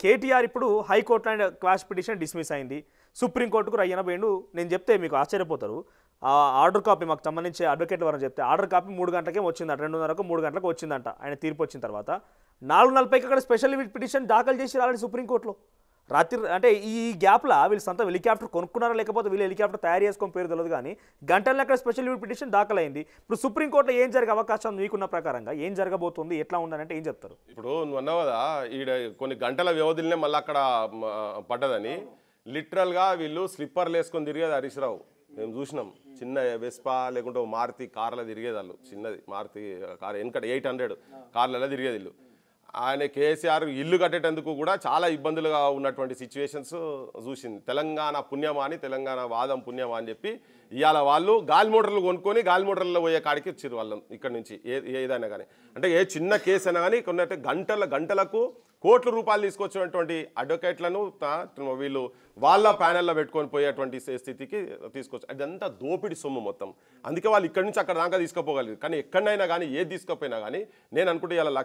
కేటీఆర్ ఇప్పుడు హైకోర్టులో quash petition dismiss అయింది, సుప్రీంకోర్టుకు రయ్యన పోయిండు. నేను చెప్తే మీకు ఆశ్చర్యపోతారు. ఆ ఆర్డర్ కాపీ మాకు సంబంధించి అడ్వకేట్ల వరకు చెప్తే ఆర్డర్ కాపీ 3 గంటలకే వచ్చిందంట, 2:30కు 3 గంటలకు వచ్చిందంట. ఆయన తీర్పు వచ్చిన తర్వాత 4:40కి అక్కడ స్పెషల్ పిటిషన్ దాఖలు చేసి రాలని సుప్రీంకోర్టులో. రాత్రి అంటే ఈ గ్యాప్లో వీళ్ళు సొంత హెలికాప్టర్ కొనుక్కున్నారా లేకపోతే వీళ్ళు హెలికాప్టర్ తయారు చేసుకొని పేరు తెలియదు, కానీ గంటల్లో అక్కడ స్పెషల్ పిటిషన్ దాఖలైంది. ఇప్పుడు సుప్రీంకోర్టులో ఏం జరిగే అవకాశం మీకున్న ప్రకారంగా ఏం జరగబోతుంది, ఎట్లా ఉండాలంటే ఏం చెప్తారు? ఇప్పుడు నువ్వు అన్నావు కదా ఈడ కొన్ని గంటల వ్యవధిలోనే మళ్ళీ అక్కడ పడ్డదని. లిటరల్గా వీళ్ళు స్లిప్పర్లు వేసుకొని తిరిగేది హరీష్ రావు మేము చూసినాం. చిన్న వెస్పా లేకుంటే మారుతి కార్లో తిరిగేది వాళ్ళు, చిన్నది మారుతి కార్ వెనకట 800 కార్లలో తిరిగేది వీళ్ళు. ఆయన కేసీఆర్ ఇల్లు కట్టేటందుకు కూడా చాలా ఇబ్బందులుగా ఉన్నటువంటి సిచ్యువేషన్స్ చూసింది. తెలంగాణ పుణ్యమా అని, తెలంగాణ వాదం పుణ్యమా అని చెప్పి ఇవాళ వాళ్ళు గాలి మోటార్లు కొనుక్కొని గాలి మోటార్లో పోయే కాడికి వచ్చారు వాళ్ళు. ఇక్కడ నుంచి ఏదైనా కానీ అంటే ఏ చిన్న కేసు అయినా కానీ కొన్ని గంటలకు కోట్ల రూపాయలు తీసుకొచ్చినటువంటి అడ్వకేట్లను వీళ్ళు వాళ్ళ ప్యానెల్లో పెట్టుకొని పోయేటువంటి స్థితికి తీసుకొచ్చి అదంతా దోపిడి సొమ్ము మొత్తం. అందుకే వాళ్ళు ఇక్కడి నుంచి అక్కడ దాకా తీసుకుపోగలిగారు. కానీ ఎక్కడైనా కానీ ఏది తీసుకుపోయినా కానీ నేను అనుకుంటే ఇలా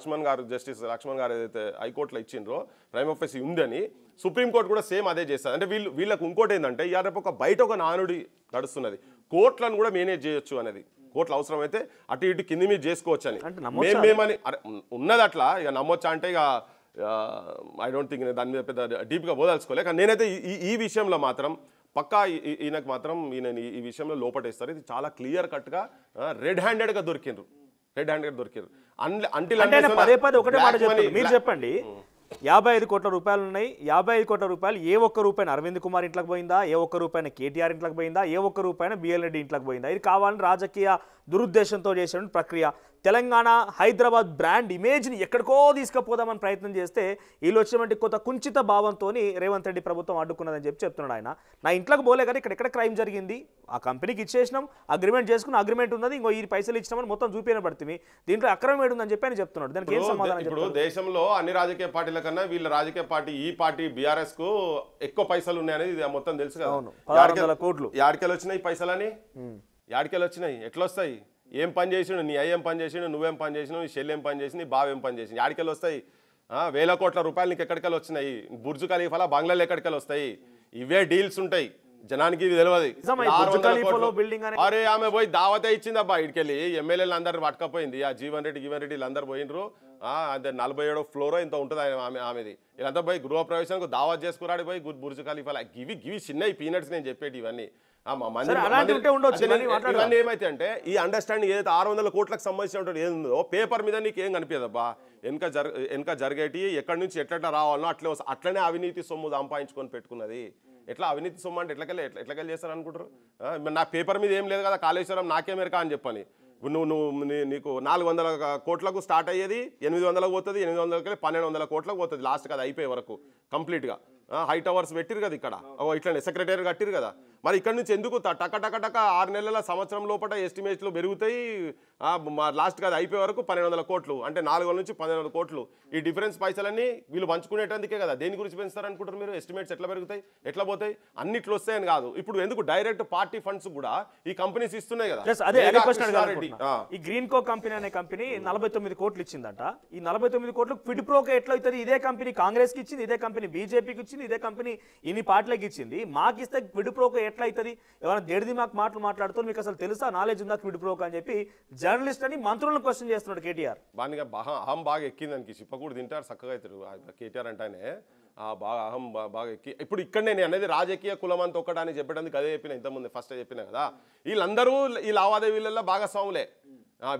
జస్టిస్ లక్ష్మణ్ గారు ఏదైతే హైకోర్టులో ఇచ్చిండ్రో ప్రైమ్ ఆఫీస్ ఉందని, సుప్రీంకోర్టు కూడా సేమ్ అదే చేస్తారు. అంటే వీళ్ళకు ఇంకోటి ఏంటంటే ఇవాళ రేపు బయట ఒక నానుడి నడుస్తున్నది, కోర్టులను కూడా మేనేజ్ చేయొచ్చు అనేది. కోర్టులు అవసరమైతే అటు ఇటు కింది మీద చేసుకోవచ్చు అని మేమేమని ఉన్నది. అట్లా ఇక నమ్మొచ్చా అంటే ఇక ఐ డోంట్ థింక్ దాని మీద పెద్ద డీప్గా పోదాల్చుకోలే. కానీ నేనైతే ఈ విషయంలో మాత్రం పక్కా ఈయనకు మాత్రం ఈయన ఈ విషయంలో లోపటేస్తారు. ఇది చాలా క్లియర్ కట్గా రెడ్ హ్యాండెడ్గా దొరికిండ్రు. మీరు చెప్పండి, 55 కోట్ల రూపాయలు ఉన్నాయి. 55 కోట్ల రూపాయలు ఏ ఒక్క రూపాయన అరవింద్ కుమార్ ఇంట్లోకి పోయిందా, ఏ ఒక్క రూపాయన కేటీఆర్ ఇంట్లోకి పోయిందా, ఏ ఒక్క రూపాయన బిఎల్ రెడ్డి ఇంట్లోకి పోయిందా? ఇది కావాలని రాజకీయ దురుద్దేశంతో చేసిన ప్రక్రియ. తెలంగాణ హైదరాబాద్ బ్రాండ్ ఇమేజ్ని ఎక్కడికో తీసుకుపోదామని ప్రయత్నం చేస్తే వీళ్ళు వచ్చినటువంటి కొంత కుంచిత భావంతో రేవంత్ రెడ్డి ప్రభుత్వం అడ్డుకున్నదని చెప్తున్నాడు ఆయన. నా ఇంట్లోకి పోలే కానీ ఇక్కడ క్రైమ్ జరిగింది, ఆ కంపెనీకి ఇచ్చేసినాం, అగ్రిమెంట్ చేసుకుని అగ్రిమెంట్ ఉన్నది, ఇంకో ఈ పైసలు ఇచ్చినామని మొత్తం చూపిన పడుతుంది, దీంట్లో అక్రమం ఏడుందని చెప్పి ఆయన చెప్తున్నాడు. దానికి ఏం సమాధానం? ఇప్పుడు దేశంలో అన్ని రాజకీయ పార్టీల కన్నా వీళ్ళ రాజకీయ పార్టీ ఈ పార్టీ బీఆర్ఎస్ కు ఎక్కువ పైసలు ఉన్నాయనేది ఇది మొత్తం తెలుసు కదా. 1600 కోట్లు యాడికెళ్ళి వచ్చినాయి పైసలని, యాడికెళ్ళి వచ్చినాయి, ఎట్లా వస్తాయి? ఏం పని చేసిండు, నీ అయ్యేం పని చేసిండు, నువ్వేం పని చేసినావు, నీ చెల్లి ఏం పని చేసి, నీ బావ ఏం పని చేసింది, యాడికెళ్ళి వస్తాయి? 1000 కోట్ల రూపాయలు నీకు ఎక్కడికెళ్ళి వచ్చినాయి? బుర్జు ఖలీఫాలా బంగ్లాలు ఎక్కడికెళ్ళి వస్తాయి? ఇవే డీల్స్ ఉంటాయి, జనానికి ఇది తెలియదు. అరే ఆమె పోయి దావతే ఇచ్చింది అబ్బా, ఇటుకెళ్ళి ఎమ్మెల్యేలు అందరు పట్టుకపోయింది. ఆ జీవన్ రెడ్డి వీళ్ళందరూ పోయినరు. అదే 47వ ఫ్లోరో ఇంత ఉంటుంది ఆమెది. వీళ్ళంతా పోయి గృహప్రవేశానికి దావత్ చేసుకురాడు పోయి బుర్జు ఖలీఫాలా. గివి చిన్న పీనట్స్ నేను చెప్పేటి ఇవన్నీ. ఇవన్నీ ఏమైతే అంటే ఈ అండర్స్టాండింగ్ ఏదైతే 600 కోట్లకు సంబంధించినటువంటి ఏదో పేపర్ మీద నీకు ఏం కనిపించదబ్బా. వెనక జరిగేటి ఎక్కడి నుంచి ఎట్లా రావాలనో అట్లనే అవినీతి సొమ్ము సంపాదించుకొని పెట్టుకున్నది. ఎట్లా అవినీతి సొమ్ము అంటే ఎట్లకెళ్ళి చేస్తారు అనుకుంటారు? నా పేపర్ మీద ఏం లేదు కదా, కాళేశ్వరం నాకేమెరకా అని చెప్పని. నీకు 400 కోట్లకు స్టార్ట్ అయ్యేది 800లకు పోతుంది, 800కి 1200 కోట్లకు పోతుంది లాస్ట్ కదా అయిపోయే వరకు కంప్లీట్గా. హై టవర్స్ పెట్టిరు కదా ఇక్కడ, ఇట్లా సెక్రటరీ కట్టిరు కదా. మరి ఇక్కడ నుంచి ఎందుకు టక 6 నెలల సంవత్సరం లోపల ఎస్టిమేట్లు పెరుగుతాయి, లాస్ట్ కదా అయిపోయే వరకు 1200 కోట్లు అంటే 400 నుంచి 1200 కోట్లు. ఈ డిఫరెన్స్ పైసలన్నీ వీళ్ళు పంచుకునేటందుకే కదా. దేని గురించి పెంచుతారు అనుకుంటారు మీరు? ఎస్టిమేట్స్ ఎట్లా పెరుగుతాయి, ఎట్లా పోతాయి? అన్నిట్లు వస్తాయని కాదు. ఇప్పుడు ఎందుకు డైరెక్ట్ పార్టీ ఫండ్స్ కూడా ఈ కంపెనీస్ ఇస్తున్నాయి కదా. ఈ గ్రీన్ కో కంపెనీ అనే కంపెనీ 49 కోట్లు ఇచ్చిందంట. ఈ 49 కోట్లు క్విడ్ ప్రోకో ఎట్లా అవుతుంది? ఇదే కంపెనీ కాంగ్రెస్ కి ఇచ్చింది, ఇదే కంపెనీ బీజేపీకి ఇచ్చింది, ఇదే కంపెనీ ఇన్ని పార్టీలకు ఇచ్చింది. మాకిస్తే క్విడ్ ప్రోకో ఎట్లా అవుతుంది? ఎవరైనా దేడిది మాకు మాట్లాడుతూ మీకు అసలు తెలుసా, నాలెడ్జ్ ఉందా క్విడ్ ప్రోకో అని చెప్పి జర్నలిస్ట్ అని మంత్రులను క్వశ్చన్ చేస్తున్నాడు కేటీఆర్. అహం బాగా ఎక్కిందానికి చిప్పకూడు తింటారు చక్కగా అవుతారు కేటీఆర్ అంటేనే బాగా అహం బాగా ఎక్కి. ఇప్పుడు ఇక్కడ నేను అనేది రాజకీయ కులం అంత ఒక్కడని చెప్పడానికి అదే చెప్పిన, ఇంతకుముందు ఫస్ట్ చెప్పిన కదా. వీళ్ళందరూ ఈ లావాదేవీలలో భాగస్వాములే.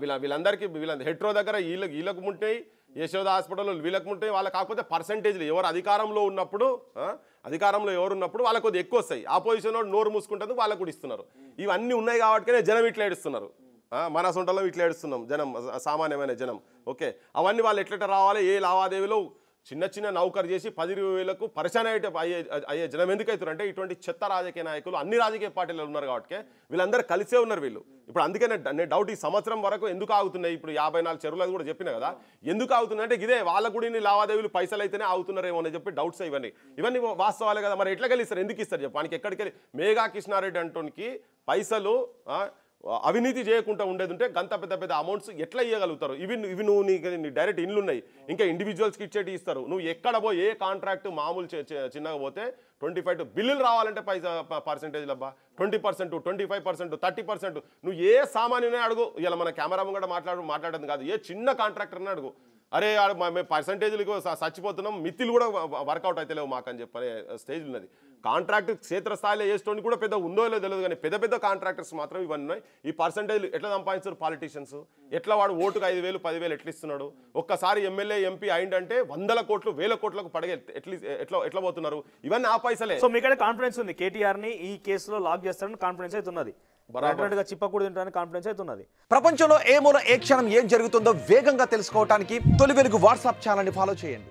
వీళ్ళందరికీ హెట్రో దగ్గర వీళ్ళకు ఉంటాయి, యశోద హాస్పిటల్లో వీళ్ళకు ఉంటాయి. వాళ్ళకి కాకపోతే పర్సంటేజ్లు ఎవరు అధికారంలో ఉన్నప్పుడు వాళ్ళకు కొద్దిగా ఎక్కువ వస్తాయి. ఆపోజిషన్ వాడు నోరు మూసుకుంటుంది, వాళ్ళకు కూడా ఇస్తున్నారు. ఇవన్నీ ఉన్నాయి కాబట్టినే జనం ఇట్లా ఏడుస్తున్నారు. మన సొంటలో ఇట్లా ఏడుస్తున్నాం జనం, సామాన్యమైన జనం. ఓకే, అవన్నీ వాళ్ళు ఎట్లా రావాలి? ఏ లావాదేవీలో చిన్న నౌకరు చేసి 10-20 వేలకు పరిశాన అయ్యే జనం ఎందుకు అవుతారు అంటే ఇటువంటి చెత్త రాజకీయ నాయకులు అన్ని రాజకీయ పార్టీలు ఉన్నారు కాబట్టి వీళ్ళందరూ కలిసే ఉన్నారు వీళ్ళు. ఇప్పుడు అందుకే నేను డౌట్ ఈ సంవత్సరం వరకు ఎందుకు ఆగుతున్నాయి? ఇప్పుడు 54 చెరువులు అది కూడా చెప్పిన కదా, ఎందుకు ఆగుతున్నాయి అంటే ఇదే వాళ్ళ గుడి లావాదేవీలు పైసలు అయితేనే ఆగుతున్నారేమో అని చెప్పి డౌట్స్ ఇవన్నీ వాస్తవాలే కదా. మరి ఎట్లా గెలిస్తారు? ఎందుకు ఇస్తారు చెప్పు? మనకి ఎక్కడికి మేఘా కృష్ణారెడ్డి అంటోనికి పైసలు అవినీతి చేయకుండా ఉండేది ఉంటే గంత పెద్ద పెద్ద అమౌంట్స్ ఎట్లా ఇవ్వగలుగుతారు? ఇవి నువ్వు నీ డైరెక్ట్ ఇండ్లు ఉన్నాయి, ఇంకా ఇండివిజువల్స్కి ఇచ్చేటి ఇస్తారు. నువ్వు ఎక్కడ పోయి ఏ కాంట్రాక్ట్ మామూలు చిన్నగా పోతే 25 బిల్లులు రావాలంటే పర్సెంటేజ్లు అబ్బా 20%, 25%, 30%. నువ్వు ఏ సామాన్యునే అడుగు. ఇలా మన కెమెరా కూడా మాట్లాడడం కాదు, ఏ చిన్న కాంట్రాక్టర్ని అడుగు. అరే మేము పర్సంటేజ్లకు చచ్చిపోతున్నాం, మిత్తిలు కూడా వర్కౌట్ అయితే లేవు మాకు అని చెప్పనే స్టేజ్ ఉన్నది. కాంట్రాక్ట్ క్షేత్రస్థాయిలో వేసేటోని కూడా పెద్ద ఉందో లేదో తెలియదు, కానీ పెద్ద పెద్ద కాంట్రాక్టర్స్ మాత్రం ఇవన్నీ ఉన్నాయి. ఈ పర్సంటేజ్లు ఎట్లా సంపాదించారు పాలిటీషియన్స్? ఎట్లా వాడు ఓటుకు 5,000, 10,000 ఎట్లా ఇస్తున్నాడు? ఒక్కసారి ఎమ్మెల్యే ఎంపీ అయిందంటే 100 కోట్లు 1000 కోట్లకు పడగే ఎట్లా పోతున్నారు? ఇవన్నీ ఆ పైసలే. సో మీకైతే కాన్ఫిడెన్స్ ఉంది కేటీఆర్ ని ఈ కేసులో లాక్ చేస్తారని కాన్ఫిడెన్స్ అయితే ఉన్నది, చిప్పకూడదు తింటారని కాన్ఫిడెన్స్ అయితే ఉన్నది. ప్రపంచంలో ఏ మూల ఏ క్షణం ఏం జరుగుతుందో వేగంగా తెలుసుకోవడానికి తొలి వెలుగు వాట్సాప్ ఛానల్ని ఫాలో చేయండి.